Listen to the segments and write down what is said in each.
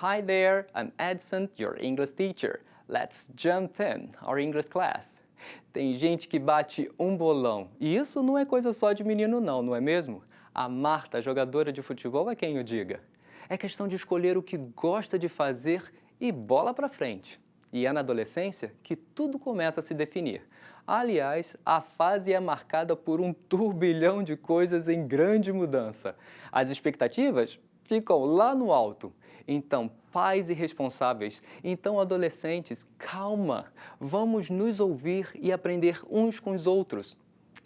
Hi there, I'm Edson, your English teacher. Let's jump in our English class. Tem gente que bate um bolão, e isso não é coisa só de menino não é mesmo? A Marta, jogadora de futebol, é quem o diga. É questão de escolher o que gosta de fazer e bola pra frente. E é na adolescência que tudo começa a se definir. Aliás, a fase é marcada por um turbilhão de coisas em grande mudança. As expectativas ficam lá no alto. Então, pais e responsáveis, então adolescentes, calma, vamos nos ouvir e aprender uns com os outros.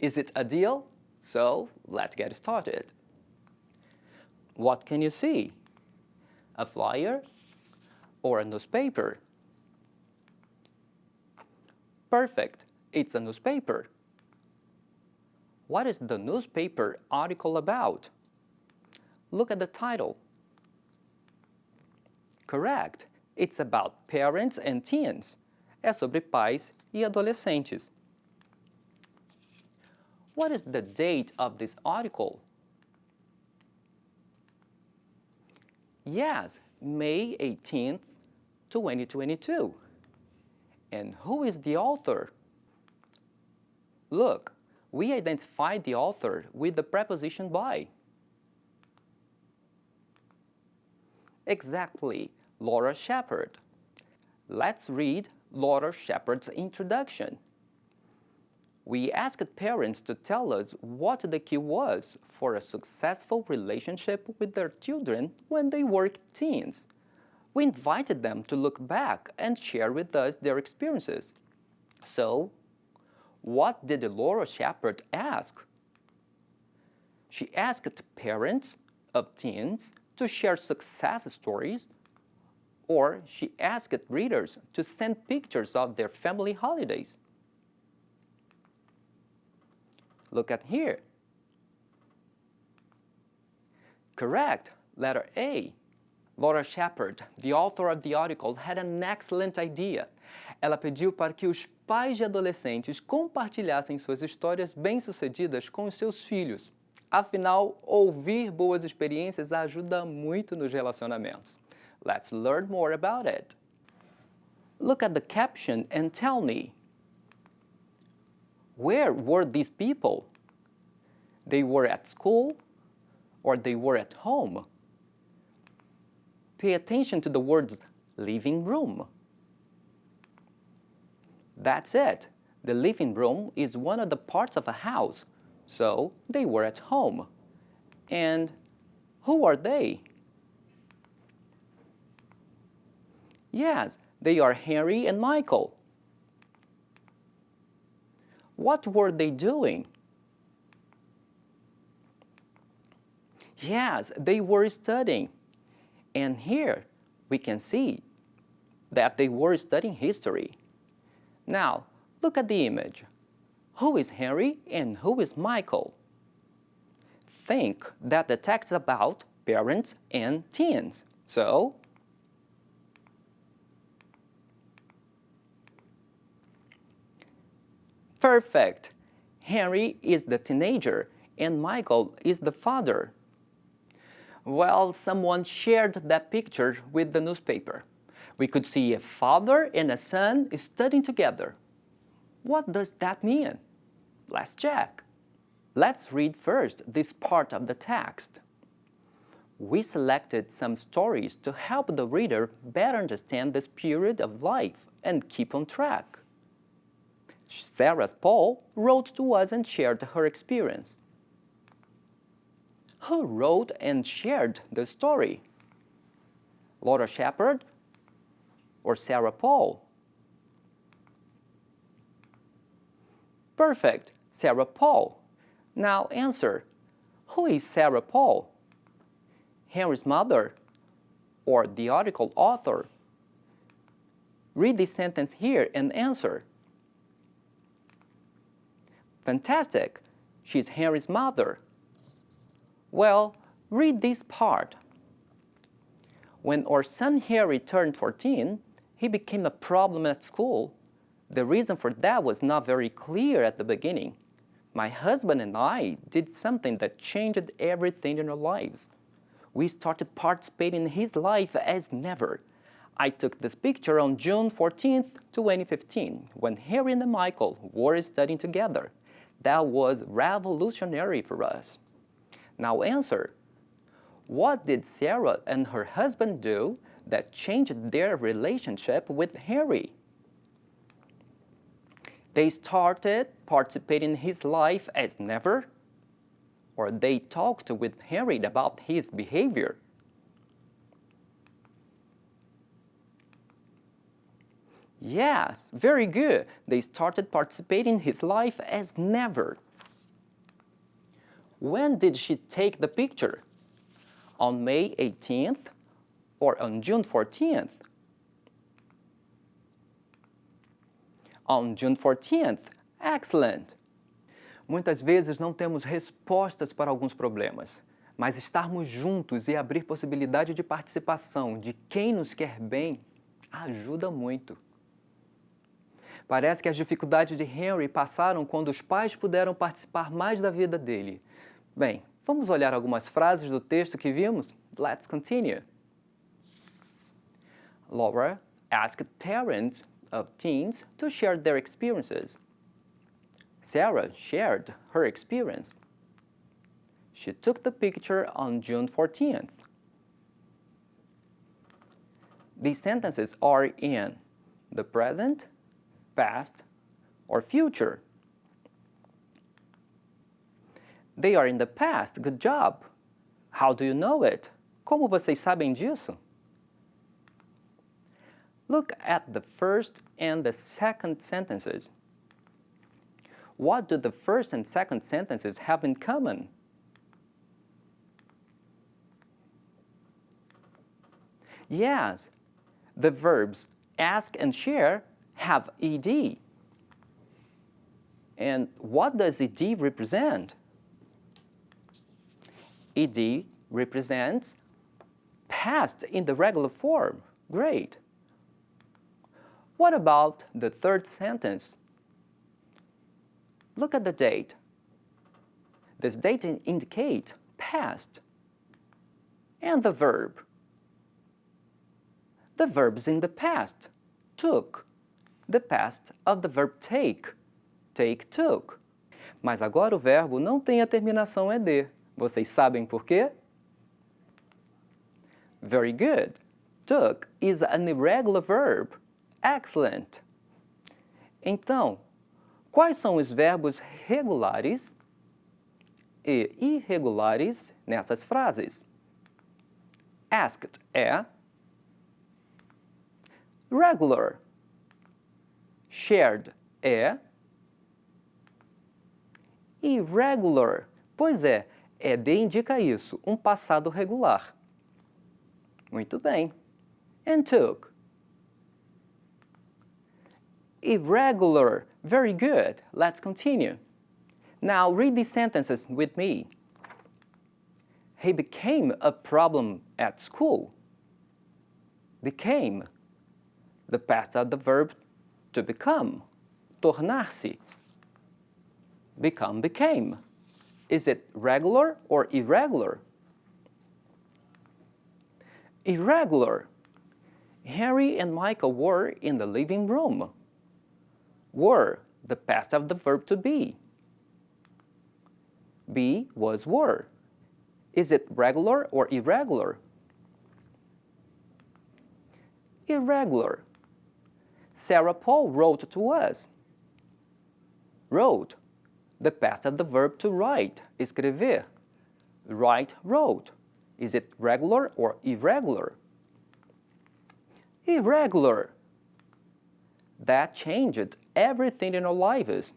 Is it a deal? So, let's get started. What can you see? A flyer or a newspaper? Perfect, it's a newspaper. What is the newspaper article about? Look at the title. Correct, it's about parents and teens. É sobre pais e adolescentes. What is the date of this article? Yes, May 18th, 2022. And who is the author? Look, we identified the author with the preposition by. Exactly, Laura Shepard. Let's read Laura Shepard's introduction. We asked parents to tell us what the key was for a successful relationship with their children when they were teens. We invited them to look back and share with us their experiences. So, what did Laura Shepard ask? She asked parents of teens to share success stories, or she asked readers to send pictures of their family holidays. Look at here. Correct, letter A. Laura Shepard, the author of the article, had an excellent idea. Ela pediu para que os pais de adolescentes compartilhassem suas histórias bem-sucedidas com os seus filhos. Afinal, ouvir boas experiências ajuda muito nos relacionamentos. Let's learn more about it. Look at the caption and tell me. Where were these people? They were at school or they were at home? Pay attention to the words living room. That's it. The living room is one of the parts of a house, so they were at home. And who are they? Yes, they are Harry and Michael. What were they doing? Yes, they were studying. And here we can see that they were studying history. Now, look at the image. Who is Harry and who is Michael? Think that the text is about parents and teens. So, perfect. Harry is the teenager and Michael is the father. Well, someone shared that picture with the newspaper. We could see a father and a son studying together. What does that mean? Let's check. Let's read first this part of the text. We selected some stories to help the reader better understand this period of life and keep on track. Sarah Paul wrote to us and shared her experience. Who wrote and shared the story? Laura Shepard or Sarah Paul? Perfect, Sarah Paul. Now answer, who is Sarah Paul? Henry's mother or the article author? Read this sentence here and answer. Fantastic, she's Henry's mother. Well, read this part. When our son Harry turned 14, he became a problem at school. The reason for that was not very clear at the beginning. My husband and I did something that changed everything in our lives. We started participating in his life as never. I took this picture on June 14th, 2015, when Harry and Michael were studying together. That was revolutionary for us. Now answer. What did Sarah and her husband do that changed their relationship with Harry? They started participating in his life as never, or they talked with Harry about his behavior. Yes, very good. They started participating in his life as never. When did she take the picture? On May 18th or on June 14th? On June 14th. Excellent. Muitas vezes não temos respostas para alguns problemas, mas estarmos juntos e abrir possibilidade de participação de quem nos quer bem ajuda muito. Parece que as dificuldades de Henry passaram quando os pais puderam participar mais da vida dele. Bem, vamos olhar algumas frases do texto que vimos? Let's continue. Laura asked parents of teens to share their experiences. Sarah shared her experience. She took the picture on June 14th. These sentences are in the present, past, or future. They are in the past. Good job. How do you know it? Como vocês sabem disso? Look at the first and the second sentences. What do the first and second sentences have in common? Yes, the verbs ask and share have ed. And what does ed represent? Ed represents past in the regular form. Great. What about the third sentence? Look at the date. This date indicates past. And the verb. The verb's in the past. Took. The past of the verb take. Take, took. Mas agora o verbo não tem a terminação ed. Vocês sabem por quê? Very good. Took is an irregular verb. Excellent. Então, quais são os verbos regulares e irregulares nessas frases? Asked é regular. Shared é irregular. Pois é, ed indica isso, um passado regular. Muito bem. And took. Irregular. Very good. Let's continue. Now read these sentences with me. He became a problem at school. Became. The past of the verb to become. Tornar-se. Become, became. Is it regular or irregular? Irregular. Harry and Michael were in the living room. Were, the past of the verb to be. Be was were. Is it regular or irregular? Irregular. Sarah Paul wrote to us. Wrote. The past of the verb to write, escrever. Write, wrote. Is it regular or irregular? Irregular. That changed everything in our lives.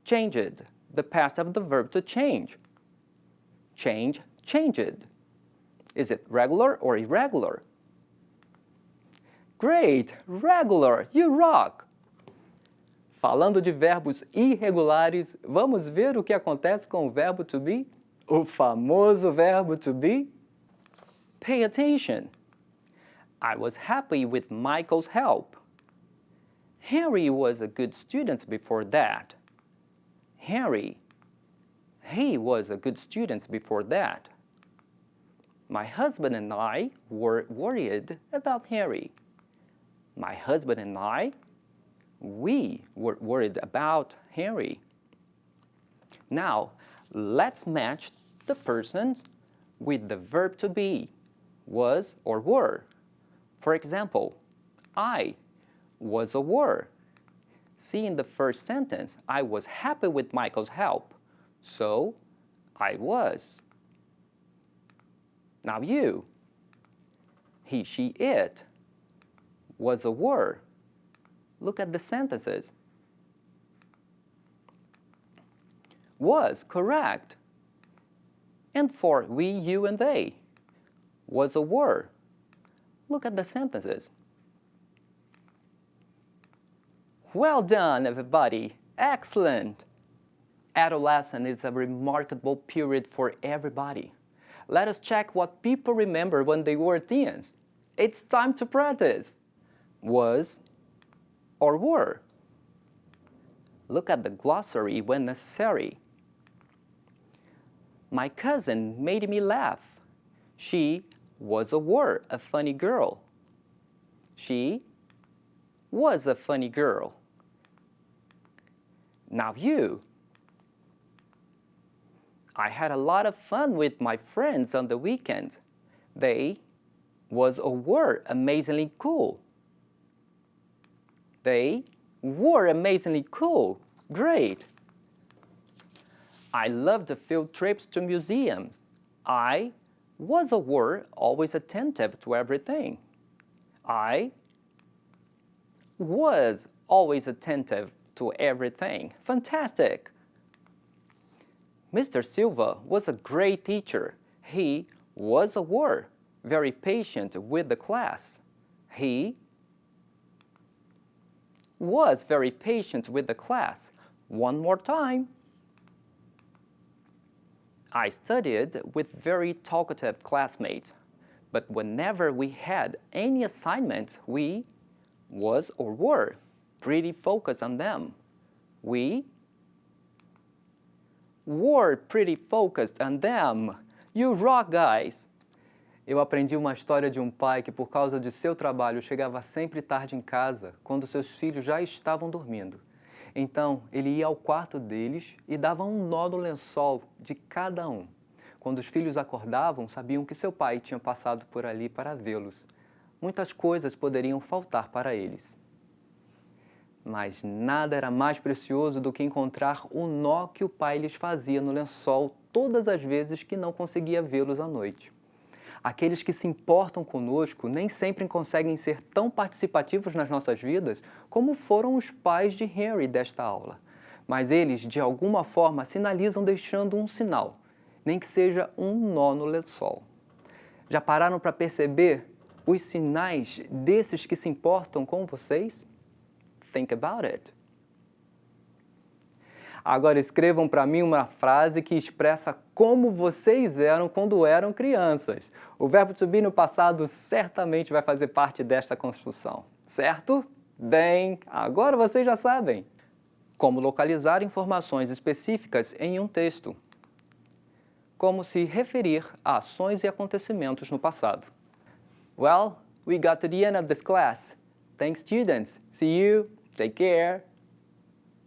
Changed. The past of the verb to change. Change, changed. Is it regular or irregular? Great! Regular! You rock! Falando de verbos irregulares, vamos ver o que acontece com o verbo to be? O famoso verbo to be? Pay attention. I was happy with Michael's help. Harry was a good student before that. Harry. He was a good student before that. My husband and I were worried about Harry. My husband and I, we were worried about Harry. Now, let's match the persons with the verb to be, was or were. For example, I was a were. See in the first sentence, I was happy with Michael's help, so I was. Now you, he, she, it, was a were. Look at the sentences. Was, correct. And for we, you, and they, was a were. Look at the sentences. Well done, everybody. Excellent. Adolescence is a remarkable period for everybody. Let us check what people remember when they were teens. It's time to practice. Was or were. Look at the glossary when necessary. My cousin made me laugh. She was or were a funny girl. She was a funny girl. Now you. I had a lot of fun with my friends on the weekend. They was or were amazingly cool. They were amazingly cool. Great. I loved the field trips to museums. I was or were always attentive to everything. I was always attentive to everything. Fantastic. Mr. Silva was a great teacher. He was or were very patient with the class. He was very patient with the class. One more time. I studied with very talkative classmates, but whenever we had any assignments, we was or were pretty focused on them. We were pretty focused on them. You rock, guys! Eu aprendi uma história de um pai que, por causa de seu trabalho, chegava sempre tarde em casa, quando seus filhos já estavam dormindo. Então, ele ia ao quarto deles e dava um nó no lençol de cada um. Quando os filhos acordavam, sabiam que seu pai tinha passado por ali para vê-los. Muitas coisas poderiam faltar para eles. Mas nada era mais precioso do que encontrar o nó que o pai lhes fazia no lençol todas as vezes que não conseguia vê-los à noite. Aqueles que se importam conosco nem sempre conseguem ser tão participativos nas nossas vidas como foram os pais de Harry desta aula. Mas eles, de alguma forma, sinalizam deixando um sinal, nem que seja um nó no lençol. Já pararam para perceber os sinais desses que se importam com vocês? Think about it. Agora escrevam para mim uma frase que expressa como vocês eram quando eram crianças. O verbo to be no passado certamente vai fazer parte desta construção, certo? Bem, agora vocês já sabem. Como localizar informações específicas em um texto. Como se referir a ações e acontecimentos no passado. Well, we got to the end of this class. Thanks, students. See you. Take care.